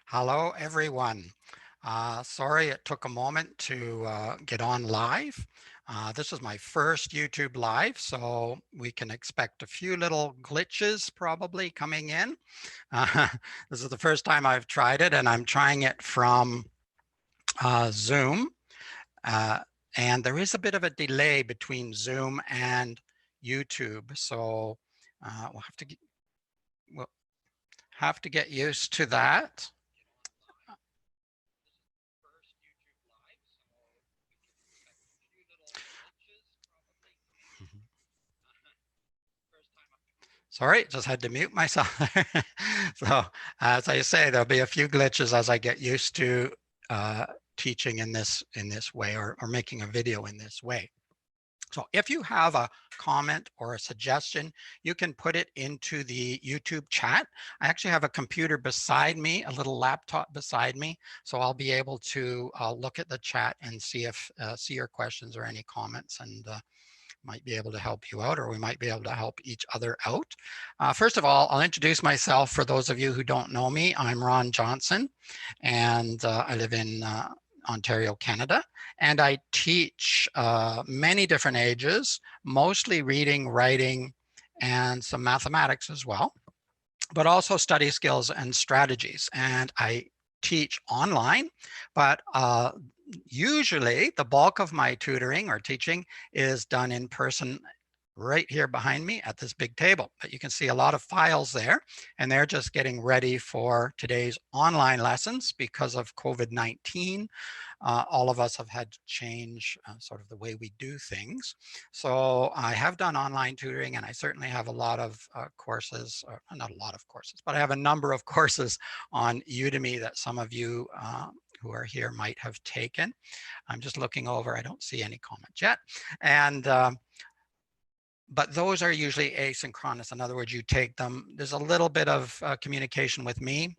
Hello, everyone. Sorry it took a moment to get on live. This is my first YouTube live, so we can expect a few little glitches probably coming in. Uh, this is the first time I've tried it, and I'm trying it from Zoom. Uh, and there is a bit of a delay between Zoom and YouTube, so we'll have to get used to that. Sorry, just had to mute myself. So as I say, there'll be a few glitches as I get used to uh, teaching in this way or making a video in this way. So if you have a comment or a suggestion, you can put it into the YouTube chat. I actually have a computer beside me, a little laptop beside me, so I'll be able to look at the chat and see your questions or any comments, and might be able to help you out, or we might be able to help each other out. First of all, I'll introduce myself for those of you who don't know me. I'm Ron Johnson, and I live in Ontario, Canada, and I teach many different ages, mostly reading, writing, and some mathematics as well, but also study skills and strategies. And I teach online, but usually the bulk of my tutoring or teaching is done in person right here behind me at this big table. But you can see a lot of files there, and they're just getting ready for today's online lessons because of COVID-19. All of us have had to change sort of the way we do things. So I have done online tutoring, and I certainly have a lot of courses, or not a lot of courses, but I have a number of courses on Udemy that some of you who are here might have taken. I'm just looking over, I don't see any comments yet. And but those are usually asynchronous. In other words, you take them, there's a little bit of communication with me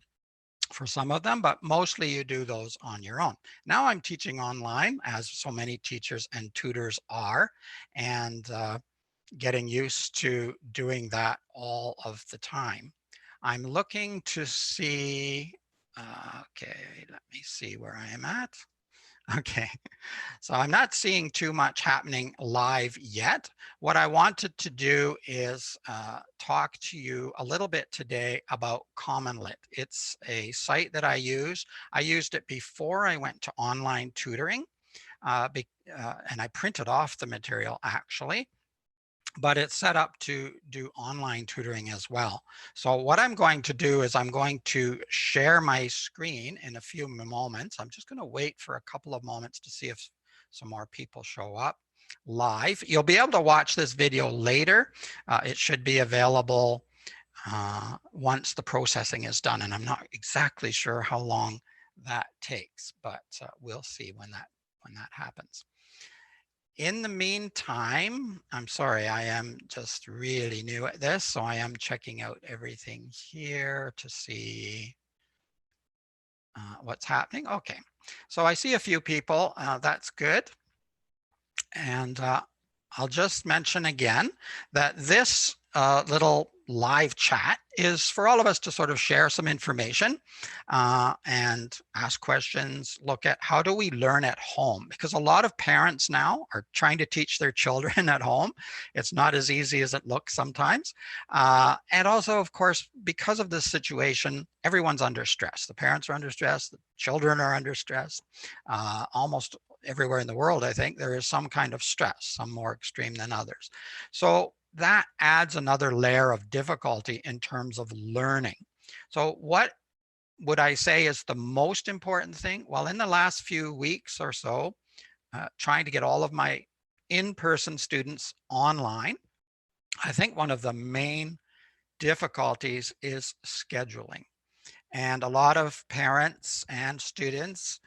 for some of them, but mostly you do those on your own. Now I'm teaching online, as so many teachers and tutors are, and getting used to doing that all of the time. I'm looking to see, okay, let me see where I am at. Okay, so I'm not seeing too much happening live yet. What I wanted to do is talk to you a little bit today about CommonLit. It's a site that I use. I used it before I went to online tutoring, and I printed off the material actually, but it's set up to do online tutoring as well. So what I'm going to do is I'm going to share my screen in a few moments. I'm just going to wait for a couple of moments to see if some more people show up live. You'll be able to watch this video later. It should be available once the processing is done, and I'm not exactly sure how long that takes, but we'll see when that happens. In the meantime, I'm sorry, I am just really new at this, so I am checking out everything here to see what's happening. Okay, so I see a few people, that's good. And I'll just mention again that this little live chat is for all of us to sort of share some information and ask questions, look at how do we learn at home? Because a lot of parents now are trying to teach their children at home. It's not as easy as it looks sometimes. And also, of course, because of this situation, everyone's under stress. The parents are under stress, the children are under stress. Almost everywhere in the world, I think there is some kind of stress, some more extreme than others. So that adds another layer of difficulty in terms of learning. So what would I say is the most important thing? Well, in the last few weeks or so, trying to get all of my in-person students online, I think one of the main difficulties is scheduling. And a lot of parents and students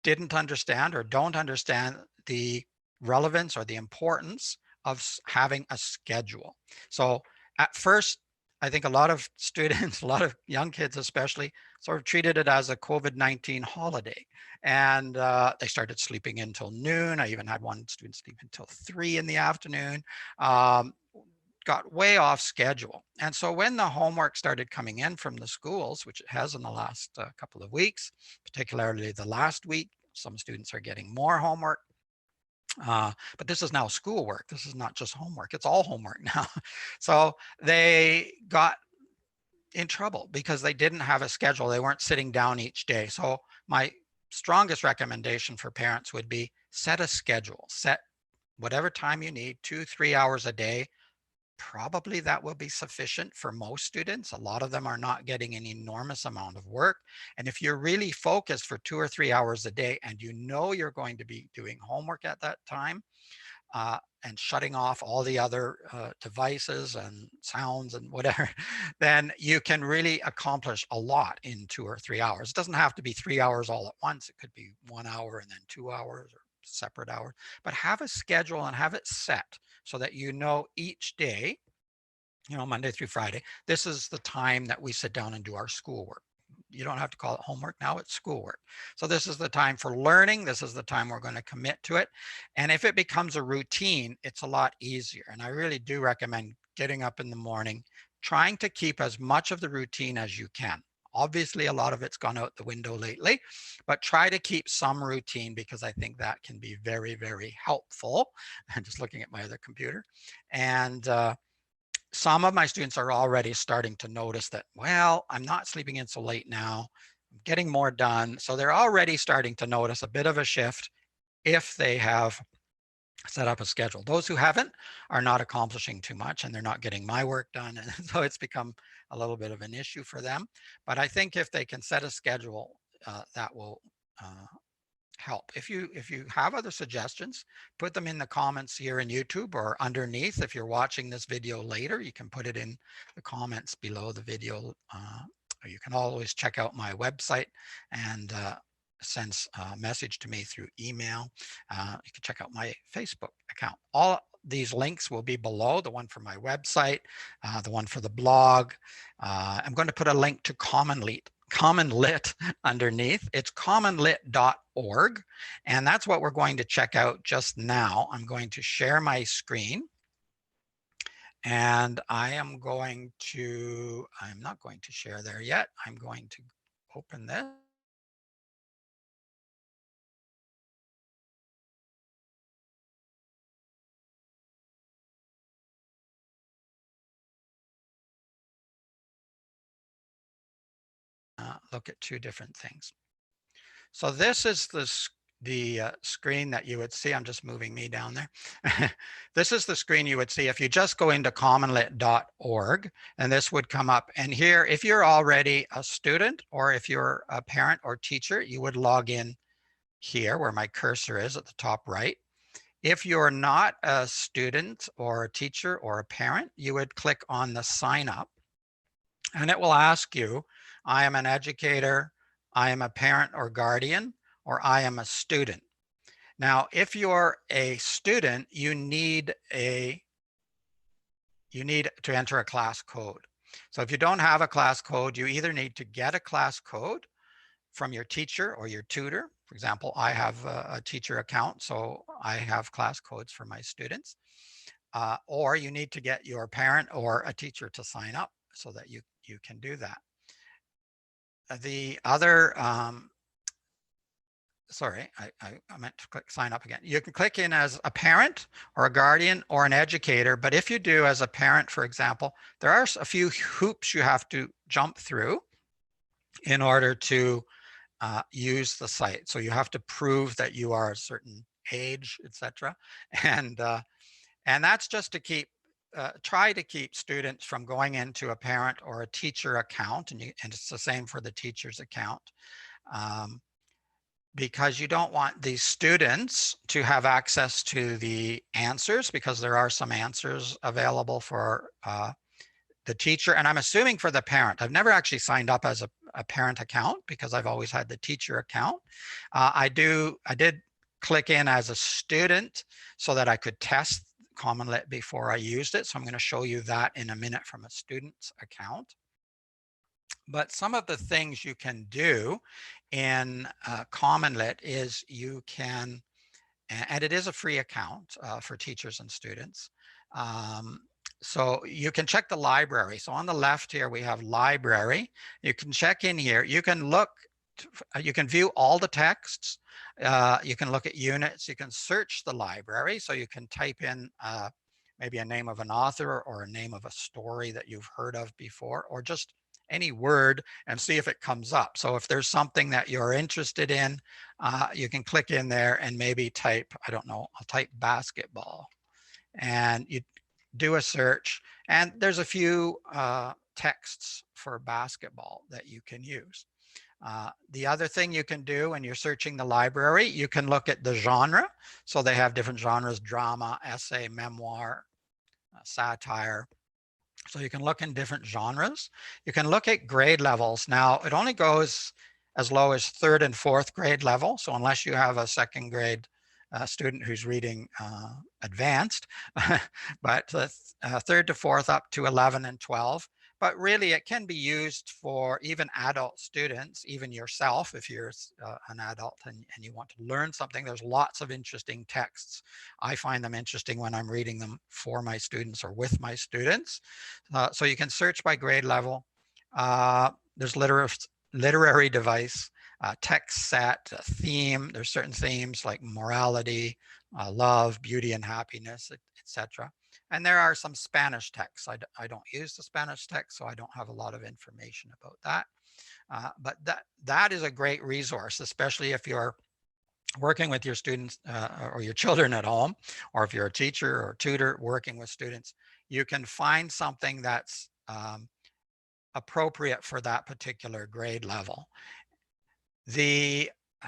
didn't understand or don't understand the relevance or the importance of having a schedule. So at first, I think a lot of students, a lot of young kids especially, sort of treated it as a COVID-19 holiday. And they started sleeping until noon. I even had one student sleep until 3 in the afternoon. got way off schedule. And so when the homework started coming in from the schools, which it has in the last couple of weeks, particularly the last week, some students are getting more homework. But this is now schoolwork. This is not just homework. It's all homework now. So they got in trouble because they didn't have a schedule. They weren't sitting down each day. So my strongest recommendation for parents would be set a schedule. Set whatever time you need, 2-3 hours a day. Probably that will be sufficient for most students. A lot of them are not getting an enormous amount of work. And if you're really focused for 2 or 3 hours a day and you know you're going to be doing homework at that time, and shutting off all the other devices and sounds and whatever, then you can really accomplish a lot in 2 or 3 hours. It doesn't have to be 3 hours all at once. It could be 1 hour and then 2 hours or separate hours, but have a schedule and have it set so that you know each day, Monday through Friday, this is the time that we sit down and do our schoolwork. You don't have to call it homework now, it's schoolwork. So this is the time for learning. This is the time we're going to commit to it. And if it becomes a routine, it's a lot easier. And I really do recommend getting up in the morning, trying to keep as much of the routine as you can. Obviously, a lot of it's gone out the window lately, but try to keep some routine because I think that can be very, very helpful. I'm just looking at my other computer. And some of my students are already starting to notice that, well, I'm not sleeping in so late now, I'm getting more done. So they're already starting to notice a bit of a shift if they have set up a schedule. Those who haven't are not accomplishing too much and they're not getting my work done. And so it's become a little bit of an issue for them. But I think if they can set a schedule, that will help. If you have other suggestions, put them in the comments here in YouTube or underneath. If you're watching this video later, you can put it in the comments below the video. Or you can always check out my website and send a message to me through email. You can check out my Facebook account. All these links will be below, the one for my website, the one for the blog. I'm going to put a link to CommonLit underneath. It's commonlit.org, and that's what we're going to check out just now. I'm going to share my screen, and I'm not going to share there yet. I'm going to open this. Look at two different things. So this is the screen that you would see. I'm just moving me down there. This is the screen you would see if you just go into commonlit.org, and this would come up. And here, if you're already a student or if you're a parent or teacher, you would log in here where my cursor is at the top right. If you're not a student or a teacher or a parent, you would click on the sign up, and it will ask you, I am an educator, I am a parent or guardian, or I am a student. Now, if you're a student, you need to enter a class code. So if you don't have a class code, you either need to get a class code from your teacher or your tutor. For example, I have a teacher account, so I have class codes for my students. Or you need to get your parent or a teacher to sign up so that you can do that. The other, sorry, I meant to click sign up again. You can click in as a parent or a guardian or an educator, but if you do as a parent, for example, there are a few hoops you have to jump through in order to use the site. So you have to prove that you are a certain age, etc. And that's just to try to keep students from going into a parent or a teacher account, and it's the same for the teacher's account, because you don't want these students to have access to the answers, because there are some answers available for the teacher, and I'm assuming for the parent. I've never actually signed up as a parent account because I've always had the teacher account. I did click in as a student so that I could test CommonLit before I used it. So I'm going to show you that in a minute from a student's account. But some of the things you can do in CommonLit is you can, and it is a free account for teachers and students. So you can check the library. So on the left here, we have library. You can check in here. You can look, you can view all the texts. You can look at units. You can search the library. So you can type in maybe a name of an author or a name of a story that you've heard of before, or just any word and see if it comes up. So if there's something that you're interested in, you can click in there and maybe type, I don't know, I'll type basketball, and you do a search, and there's a few texts for basketball that you can use. The other thing you can do when you're searching the library, you can look at the genre. So they have different genres: drama, essay, memoir, satire. So you can look in different genres. You can look at grade levels. Now, it only goes as low as third and fourth grade level. So unless you have a second grade student who's reading advanced, but third to fourth up to 11 and 12. But really, it can be used for even adult students, even yourself, if you're an adult and you want to learn something. There's lots of interesting texts. I find them interesting when I'm reading them for my students or with my students. So you can search by grade level. There's literary device, text set, theme. There's certain themes like morality, love, beauty and happiness, etc. And there are some Spanish texts. I don't use the Spanish text, so I don't have a lot of information about that. But that is a great resource, especially if you're working with your students or your children at home, or if you're a teacher or tutor working with students. You can find something that's appropriate for that particular grade level.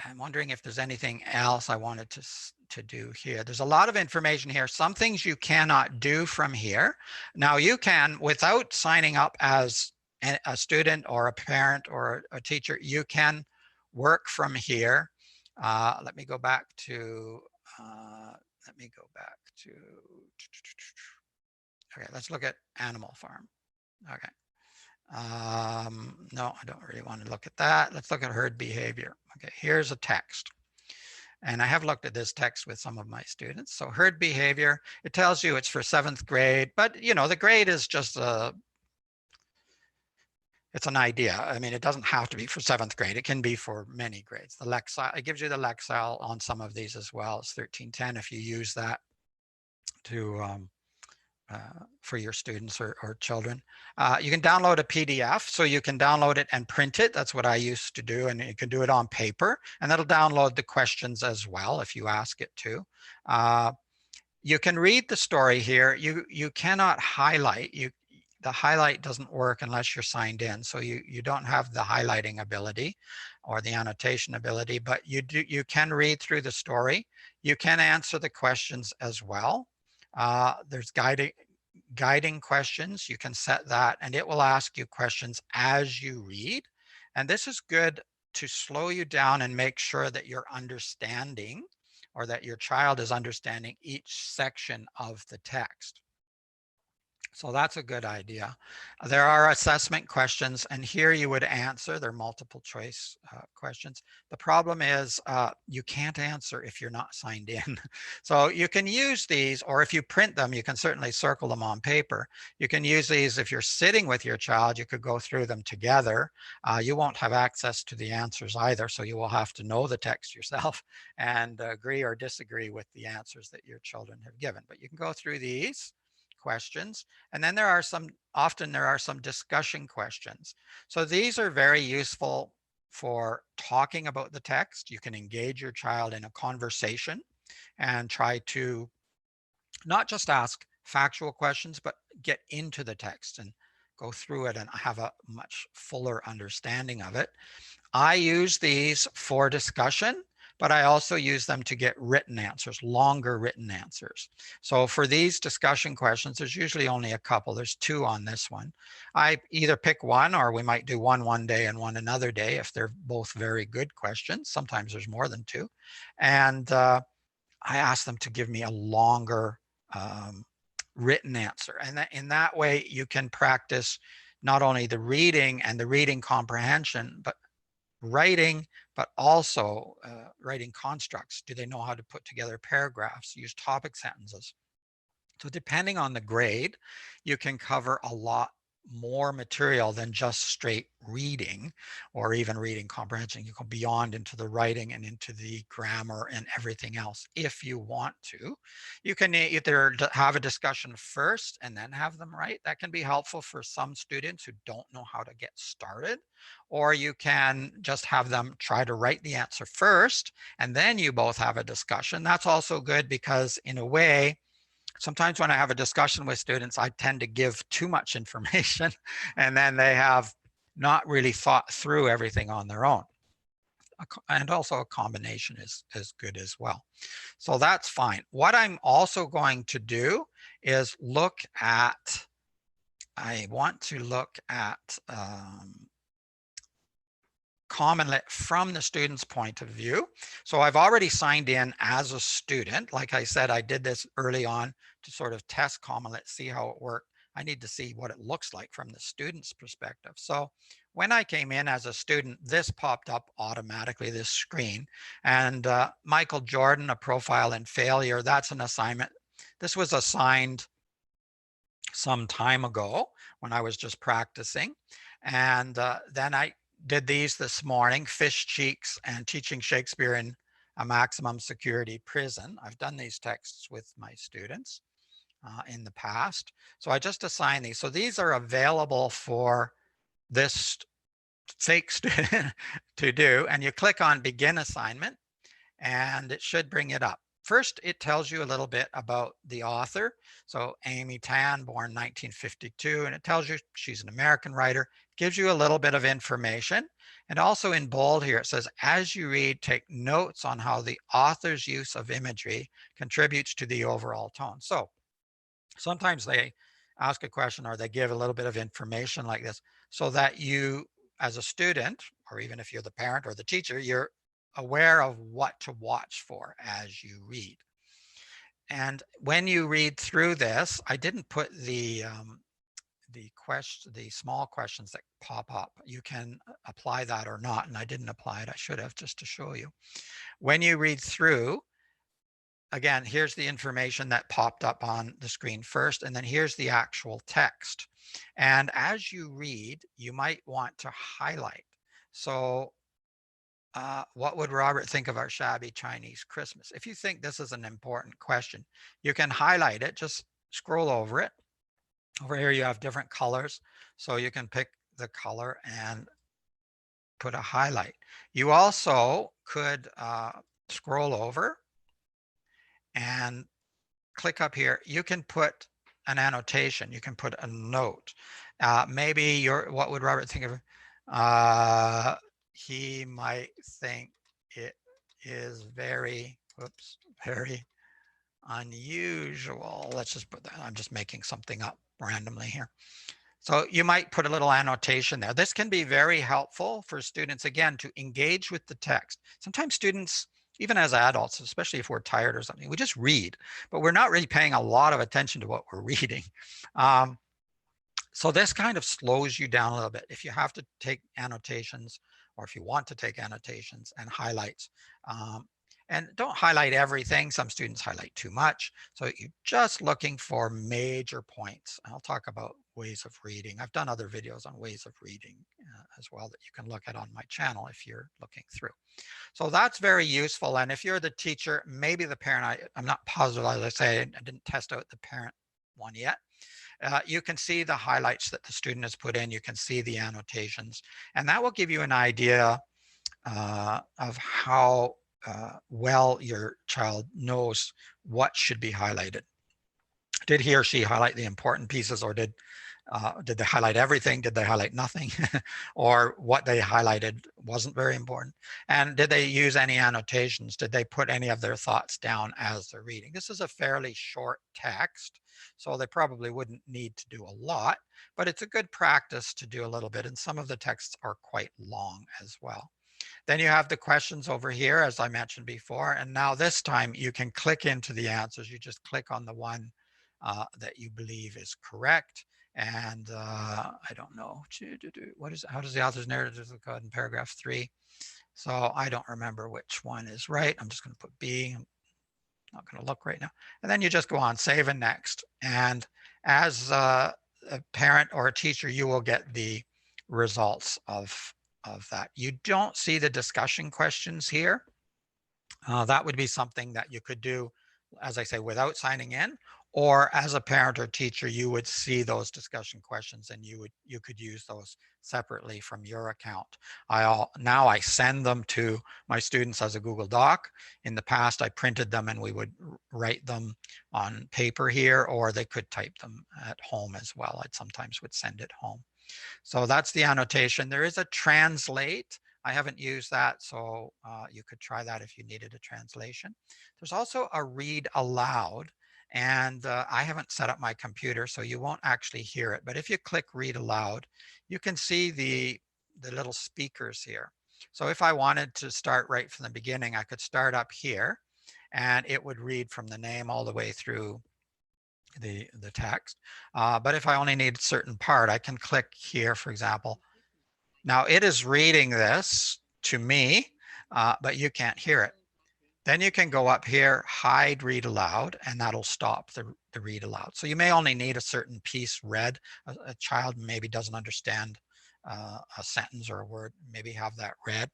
I'm wondering if there's anything else I wanted to do here. There's a lot of information here. Some things you cannot do from here. Now you can, without signing up as a student or a parent or a teacher, you can work from here. Let me go back to, okay, let's look at Animal Farm. Okay. No, I don't really want to look at that. Let's look at herd behavior. Okay, here's a text. And I have looked at this text with some of my students. So herd behavior, it tells you it's for 7th grade, but you know, the grade is just it's an idea. I mean, it doesn't have to be for 7th grade. It can be for many grades. The Lexile, it gives you the Lexile on some of these as well. It's 1310 if you use that to for your students or children. You can download a PDF, so you can download it and print it. That's what I used to do, and you can do it on paper, and that'll download the questions as well if you ask it to. You can read the story here. You cannot highlight. The highlight doesn't work unless you're signed in, so you don't have the highlighting ability or the annotation ability, but you can read through the story. You can answer the questions as well. There's guiding questions. You can set that, and it will ask you questions as you read. And this is good to slow you down and make sure that you're understanding, or that your child is understanding, each section of the text. So that's a good idea. There are assessment questions, and here you would answer. They're multiple choice questions. The problem is you can't answer if you're not signed in. So you can use these, or if you print them, you can certainly circle them on paper. You can use these if you're sitting with your child. You could go through them together. You won't have access to the answers either, so you will have to know the text yourself and agree or disagree with the answers that your children have given. But you can go through these questions. And then often there are some discussion questions. So these are very useful for talking about the text. You can engage your child in a conversation and try to not just ask factual questions, but get into the text and go through it and have a much fuller understanding of it. I use these for discussion, but I also use them to get written answers, longer written answers. So for these discussion questions, there's usually only a couple. There's 2 on this one. I either pick one, or we might do one day and one another day if they're both very good questions. Sometimes there's more than 2. And I ask them to give me a longer written answer. And in that way, you can practice not only the reading and the reading comprehension, but writing, but also writing constructs. Do they know how to put together paragraphs, use topic sentences So depending on the grade, you can cover a lot more material than just straight reading or even reading comprehension. You go beyond into the writing and into the grammar and everything else if you want to. You can either have a discussion first and then have them write. That can be helpful for some students who don't know how to get started. Or you can just have them try to write the answer first and then you both have a discussion. That's also good because in a way, sometimes when I have a discussion with students, I tend to give too much information and then they have not really thought through everything on their own. And also a combination is good as well. So that's fine. What I'm also going to do is I want to look at CommonLit from the student's point of view. So I've already signed in as a student. Like I said, I did this early on to sort of test CommonLit, see how it worked. I need to see what it looks like from the student's perspective. So when I came in as a student, this popped up automatically, this screen. And Michael Jordan, a profile in failure, that's an assignment. This was assigned some time ago when I was just practicing. And then I did these this morning, Fish Cheeks and Teaching Shakespeare in a Maximum Security Prison. I've done these texts with my students in the past. So I just assigned these. So these are available for this fake student to do. And you click on Begin Assignment and it should bring it up. First, it tells you a little bit about the author. So Amy Tan, born 1952, and it tells you she's an American writer, gives you a little bit of information. And also in bold here, it says, as you read, take notes on how the author's use of imagery contributes to the overall tone. So sometimes they ask a question or they give a little bit of information like this so that you, as a student, or even if you're the parent or the teacher, you're aware of what to watch for as you read. And when you read through this, I didn't put the small questions that pop up. You can apply that or not, and I didn't apply it. I should have, just to show you. When you read through, again, here's the information that popped up on the screen first, and then here's the actual text. And as you read, you might want to highlight. So what would Robert think of our shabby Chinese Christmas? If you think this is an important question, you can highlight it, just scroll over it. Over here, you have different colors. So you can pick the color and put a highlight. You also could scroll over and click up here. You can put an annotation. You can put a note. Maybe what would Robert think of? He might think it is very unusual. Let's just put that. I'm just making something up randomly here. So you might put a little annotation there. This can be very helpful for students, again, to engage with the text. Sometimes students, even as adults, especially if we're tired or something, we just read, but we're not really paying a lot of attention to what we're reading. So this kind of slows you down a little bit. If you have to take annotations, or if you want to take annotations and highlights, and don't highlight everything. Some students highlight too much. So you're just looking for major points. I'll talk about ways of reading. I've done other videos on ways of reading as well that you can look at on my channel if you're looking through. So that's very useful. And if you're the teacher, maybe the parent, I'm not positive, as I say, I didn't test out the parent one yet. You can see the highlights that the student has put in. You can see the annotations, and that will give you an idea of how well your child knows what should be highlighted. Did he or she highlight the important pieces, or did they highlight everything? Did they highlight nothing? Or what they highlighted wasn't very important? And did they use any annotations? Did they put any of their thoughts down as they're reading? This is a fairly short text, so they probably wouldn't need to do a lot, but it's a good practice to do a little bit. And some of the texts are quite long as well. Then you have the questions over here, as I mentioned before. And now this time you can click into the answers. You just click on the one that you believe is correct. And I don't know, how does the author's narrative go in paragraph 3? So I don't remember which one is right. I'm just going to put B. Not going to look right now. And then you just go on save and next. And as a parent or a teacher, you will get the results of that. You don't see the discussion questions here. That would be something that you could do, as I say, without signing in, or as a parent or teacher, you would see those discussion questions and you could use those separately from your account. Now I send them to my students as a Google Doc. In the past, I printed them and we would write them on paper here, or they could type them at home as well. I sometimes would send it home. So that's the annotation. There is a translate. I haven't used that, so you could try that if you needed a translation. There's also a read aloud, and I haven't set up my computer, so you won't actually hear it. But if you click read aloud, you can see the little speakers here. So if I wanted to start right from the beginning, I could start up here, and it would read from the name all the way through the text. But if I only need a certain part, I can click here, for example. Now it is reading this to me, but you can't hear it. Then you can go up here, hide read aloud, and that'll stop the read aloud. So you may only need a certain piece read. A child maybe doesn't understand a sentence or a word, maybe have that read.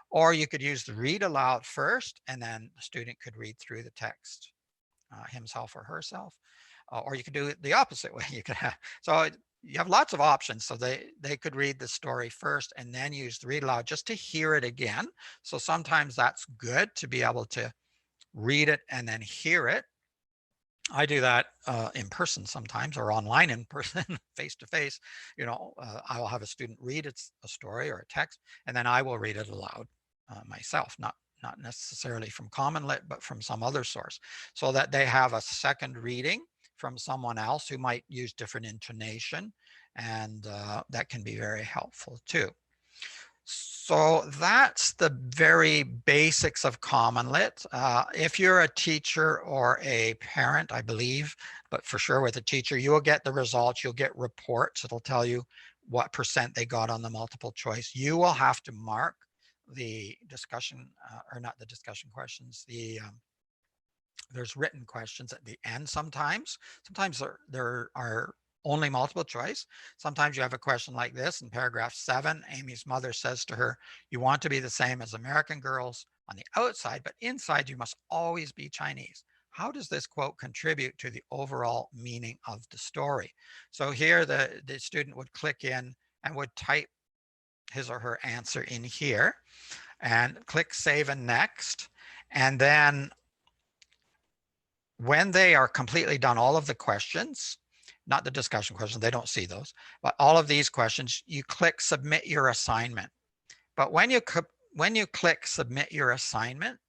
Or you could use the read aloud first, and then the student could read through the text himself or herself. Or you could do it the opposite way. You could have, so you have lots of options. So they could read the story first and then use the read aloud just to hear it again. So sometimes that's good to be able to read it and then hear it. I do that in person sometimes, or online in person, face to face. I will have a student read a story or a text, and then I will read it aloud myself, not necessarily from CommonLit, but from some other source, so that they have a second reading from someone else who might use different intonation, and that can be very helpful too. So that's the very basics of CommonLit. If you're a teacher or a parent, I believe, but for sure with a teacher, you will get the results. You'll get reports. It'll tell you what % they got on the multiple choice. You will have to mark the discussion, or not the discussion questions, there's written questions at the end sometimes. Sometimes there are only multiple choice. Sometimes you have a question like this in paragraph 7. Amy's mother says to her, "You want to be the same as American girls on the outside, but inside you must always be Chinese. How does this quote contribute to the overall meaning of the story?" So here the student would click in and would type his or her answer in here and click save and next. And then when they are completely done all of the questions, not the discussion questions, they don't see those, but all of these questions, you click submit your assignment. But when you click submit your assignment,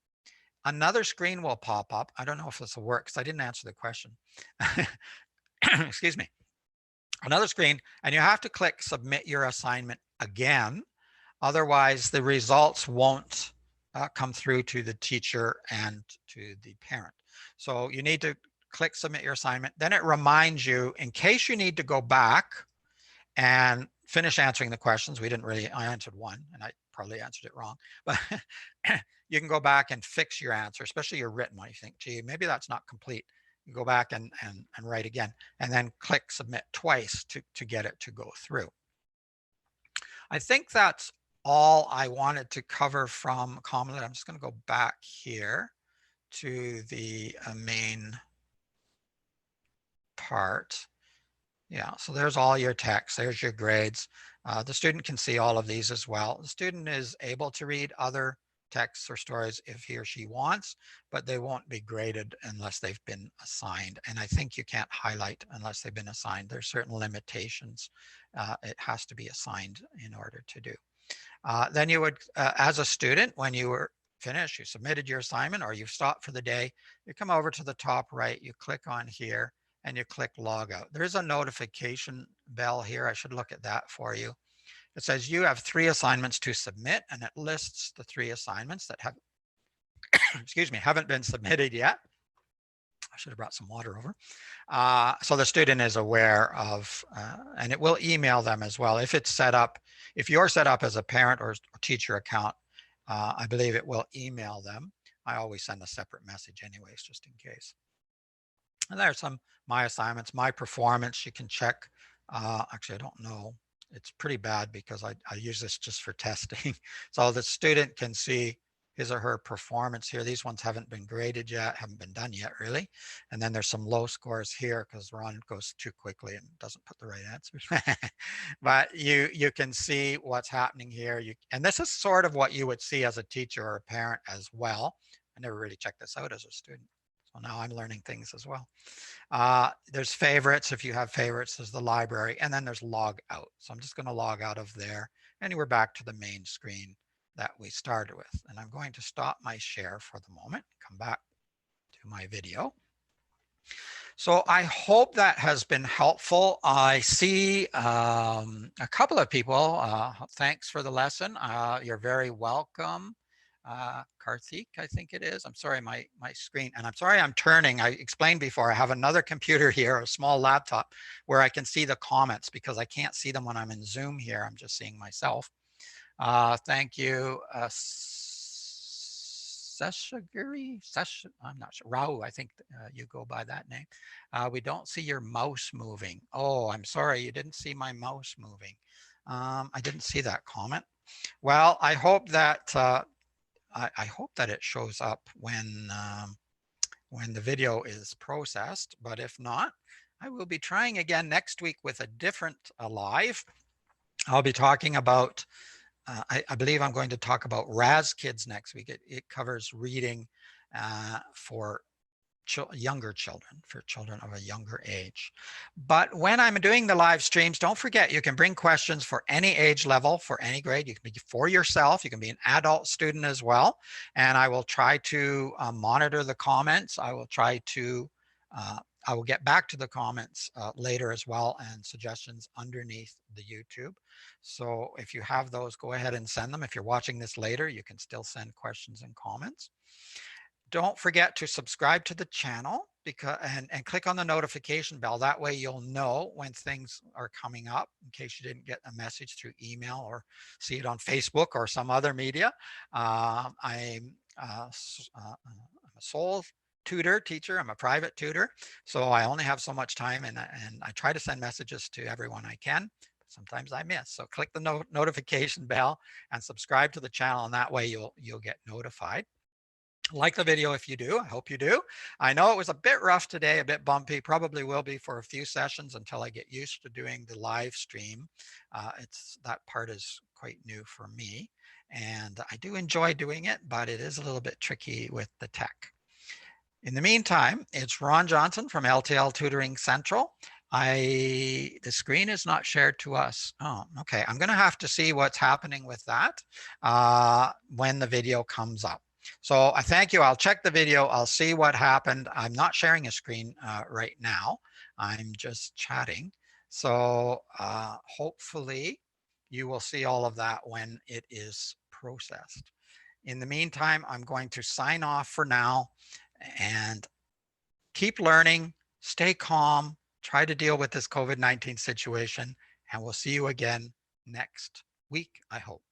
another screen will pop up. I don't know if this will work because I didn't answer the question. Excuse me. Another screen, and you have to click submit your assignment again. Otherwise, the results won't come through to the teacher and to the parent. So you need to click submit your assignment. Then it reminds you, in case you need to go back and finish answering the questions. I answered one and I probably answered it wrong, but you can go back and fix your answer, especially your written one. You think, gee, maybe that's not complete. You go back and write again, and then click submit twice to get it to go through. I think that's all I wanted to cover from CommonLit. I'm just going to go back here to the main part. Yeah, so there's all your text, there's your grades. The student can see all of these as well. The student is able to read other texts or stories if he or she wants, but they won't be graded unless they've been assigned. And I think you can't highlight unless they've been assigned. There's certain limitations. It has to be assigned in order to do. Then you would, as a student, when you were finished, you submitted your assignment or you stopped for the day, you come over to the top right, you click on here and you click log out. There is a notification bell here. I should look at that for you. It says you have 3 assignments to submit, and it lists the 3 assignments that have, excuse me, haven't been submitted yet. I should have brought some water over. So the student is aware of, and it will email them as well. If it's set up, if you're set up as a parent or teacher account, I believe it will email them. I always send a separate message anyways, just in case. And there's some my assignments, my performance. You can check. Actually, I don't know. It's pretty bad because I use this just for testing. So the student can see his or her performance here. These ones haven't been graded yet, haven't been done yet really. And then there's some low scores here because Ron goes too quickly and doesn't put the right answers. But you can see what's happening here. And this is sort of what you would see as a teacher or a parent as well. I never really checked this out as a student. So now I'm learning things as well. There's favorites. If you have favorites, there's the library, and then there's log out. So I'm just going to log out of there, and we're back to the main screen that we started with. And I'm going to stop my share for the moment, come back to my video. So I hope that has been helpful. I see a couple of people. Thanks for the lesson. You're very welcome. Karthik, I think it is. I'm sorry, my screen, and I'm sorry I'm turning. I explained before, I have another computer here, a small laptop, where I can see the comments because I can't see them when I'm in Zoom here. I'm just seeing myself. Thank you. Seshagiri, I'm not sure. Rao, I think you go by that name. We don't see your mouse moving. Oh, I'm sorry, you didn't see my mouse moving. I didn't see that comment. Well, I hope that I hope that it shows up when the video is processed. But if not, I will be trying again next week with a different live. I'll be talking about. I believe I'm going to talk about RAS Kids next week. It covers reading for younger children, for children of a younger age. But when I'm doing the live streams, don't forget, you can bring questions for any age level, for any grade. You can be for yourself. You can be an adult student as well. And I will try to monitor the comments. I will try to I will get back to the comments later as well, and suggestions underneath the YouTube. So if you have those, go ahead and send them. If you're watching this later, you can still send questions and comments. Don't forget to subscribe to the channel and click on the notification bell. That way you'll know when things are coming up, in case you didn't get a message through email or see it on Facebook or some other media. I'm a sole teacher. I'm a private tutor, so I only have so much time, and I try to send messages to everyone I can. Sometimes I miss. So click the notification bell and subscribe to the channel, and that way you'll get notified. Like the video if you do. I hope you do. I know it was a bit rough today, a bit bumpy, probably will be for a few sessions until I get used to doing the live stream. That part is quite new for me, and I do enjoy doing it, but it is a little bit tricky with the tech. In the meantime, it's Ron Johnson from L.T.L Tutoring Central. The screen is not shared to us. Oh, okay. I'm going to have to see what's happening with that when the video comes up. So I thank you. I'll check the video. I'll see what happened. I'm not sharing a screen right now. I'm just chatting. So hopefully you will see all of that when it is processed. In the meantime, I'm going to sign off for now and keep learning, stay calm, try to deal with this COVID-19 situation, and we'll see you again next week, I hope.